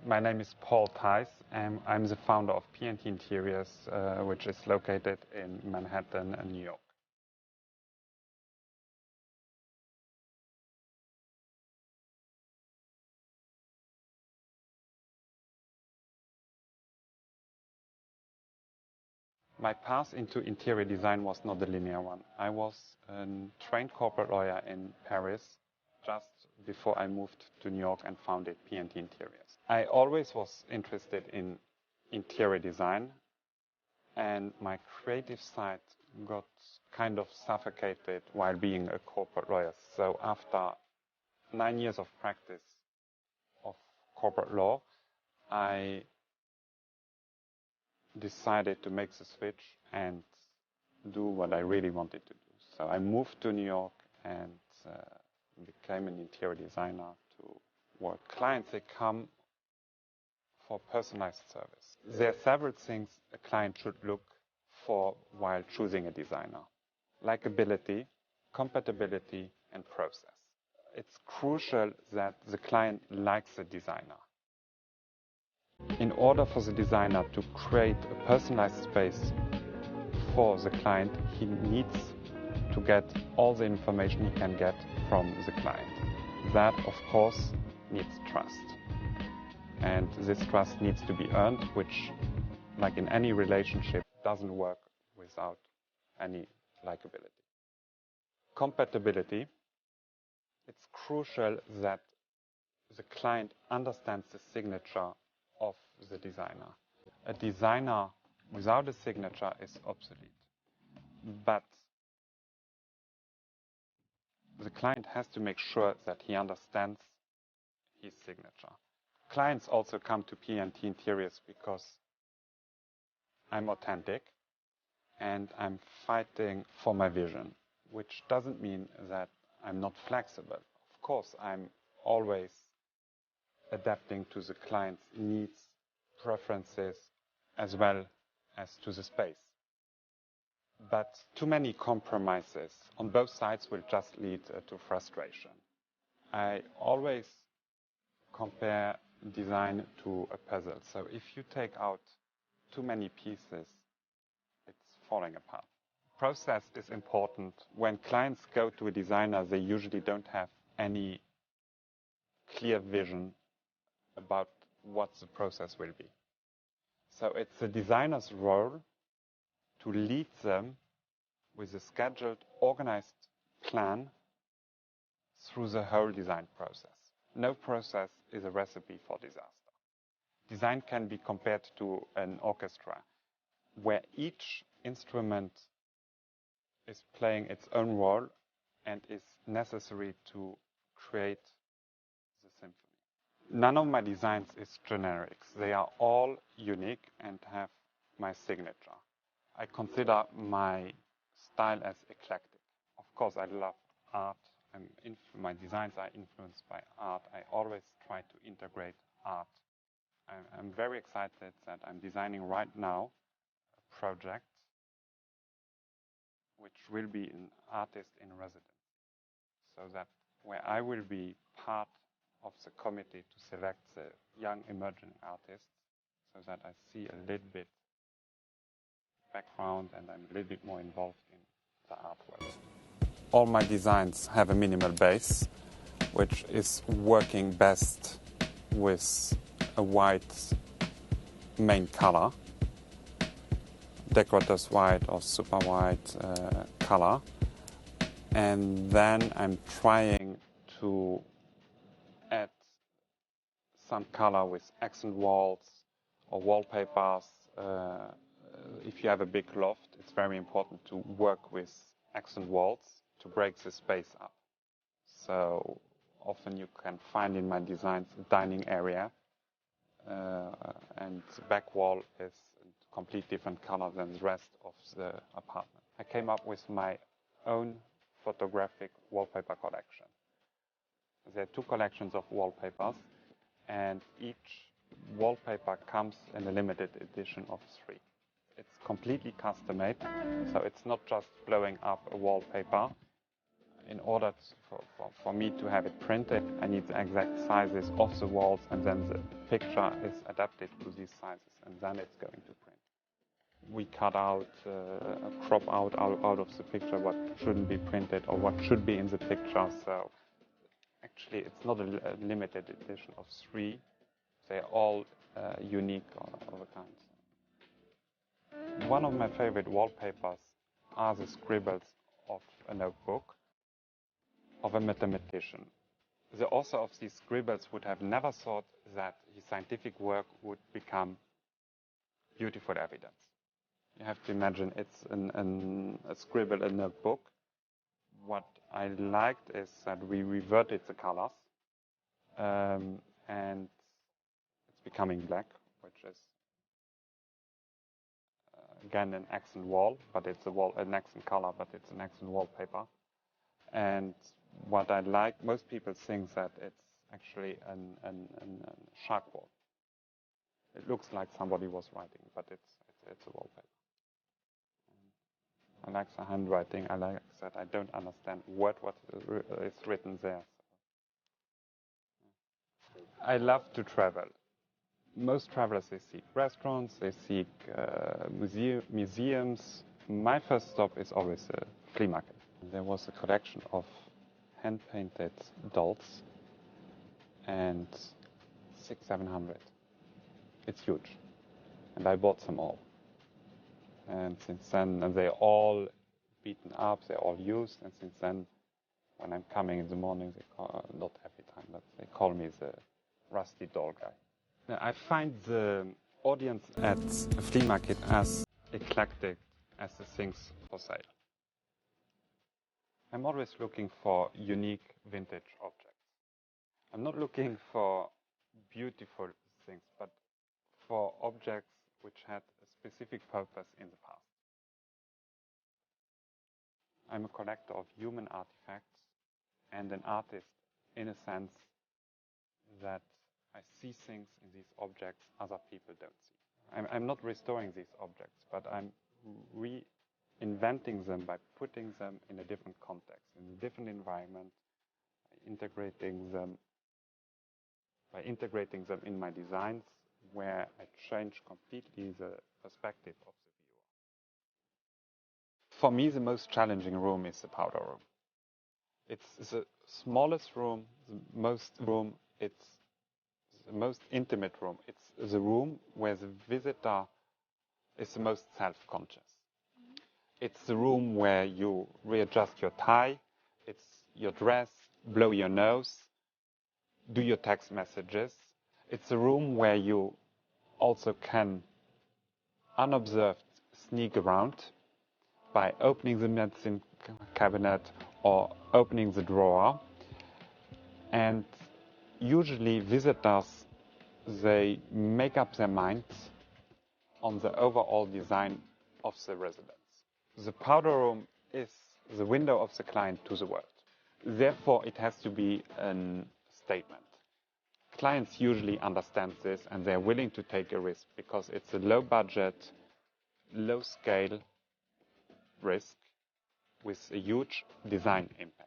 My name is Pol Theis, and I'm the founder of P&T Interiors, which is located in Manhattan, New York. My path into interior design was not a linear one. I was a trained corporate lawyer in Paris just before I moved to New York and founded P&T Interiors. I always was interested in interior design, and my creative side got kind of suffocated while being a corporate lawyer. So after 9 years of practice of corporate law, I decided to make the switch and do what I really wanted to do. So I moved to New York and became an interior designer to work. Clients, they come for personalized service. There are several things a client should look for while choosing a designer: likability, compatibility, and process. It's crucial that the client likes the designer. In order for the designer to create a personalized space for the client, he needs to get all the information he can get from the client. That, of course, needs trust. And this trust needs to be earned, which, like in any relationship, doesn't work without any likability. Compatibility. It's crucial that the client understands the signature of the designer. A designer without a signature is obsolete. But the client has to make sure that he understands his signature. Clients also come to P&T Interiors because I'm authentic and I'm fighting for my vision, which doesn't mean that I'm not flexible. Of course, I'm always adapting to the client's needs, preferences, as well as to the space. But too many compromises on both sides will just lead to frustration. I always compare design to a puzzle. So if you take out too many pieces, it's falling apart. Process is important. When clients go to a designer, they usually don't have any clear vision about what the process will be. So it's the designer's role to lead them with a scheduled, organized plan through the whole design process. No process is a recipe for disaster. Design can be compared to an orchestra, where each instrument is playing its own role and is necessary to create the symphony. None of my designs is generics. They are all unique and have my signature. I consider my style as eclectic. Of course, I love art, and my designs are influenced by art. I always try to integrate art. I'm very excited that I'm designing right now a project which will be an artist in residence, so that where I will be part of the committee to select the young emerging artists, so that I see a little bit background and I'm a little bit more involved in the art world. All my designs have a minimal base, which is working best with a white main color, decorator's white or super white color. And then I'm trying to add some color with accent walls or wallpapers. If you have a big loft, it's very important to work with accent walls to break the space up. So often you can find in my designs a dining area, and the back wall is a complete different color than the rest of the apartment. I came up with my own photographic wallpaper collection. There are 2 collections of wallpapers, and each wallpaper comes in a limited edition of 3. It's completely custom-made, so it's not just blowing up a wallpaper. in order for me to have it printed, I need the exact sizes of the walls, and then the picture is adapted to these sizes, and then it's going to print. We cut out, crop out of the picture what shouldn't be printed or what should be in the picture. So actually, it's not a limited edition of 3. They're all unique of a kind. One of my favorite wallpapers are the scribbles of a notebook of a mathematician. The author of these scribbles would have never thought that his scientific work would become beautiful evidence. You have to imagine it's a scribble in a book. What I liked is that we reverted the colors, and it's becoming black, which is again an accent wall, but it's an accent color, but it's an accent wallpaper. And what I like, most people think that it's actually a shark wall. It looks like somebody was writing, but it's a wallpaper. I like the handwriting. I like that I don't understand what is written there. I love to travel. Most travelers, they seek restaurants, they seek museums. My first stop is always a flea market. There was a collection of hand-painted dolls, and 600-700. It's huge, and I bought them all. And since then, and they're all beaten up, they're all used, and since then, when I'm coming in the morning, they call, not every time, but they call me the rusty doll guy. Now, I find the audience at a flea market as eclectic as the things for sale. I'm always looking for unique vintage objects. I'm not looking for beautiful things, but for objects which had a specific purpose in the past. I'm a collector of human artifacts and an artist in a sense that I see things in these objects other people don't see. I'm not restoring these objects, but I'm reinventing them by putting them in a different context, in a different environment, integrating them in my designs, where I change completely the perspective of the viewer. For me, the most challenging room is the powder room. It's the smallest room, it's the most intimate room. It's the room where the visitor is the most self-conscious. It's the room where you readjust your tie, it's your dress, blow your nose, do your text messages. It's a room where you also can, unobserved, sneak around by opening the medicine cabinet or opening the drawer. And usually visitors, they make up their minds on the overall design of the residence. The powder room is the window of the client to the world. Therefore, it has to be a statement. Clients usually understand this, and they're willing to take a risk because it's a low budget, low scale risk with a huge design impact.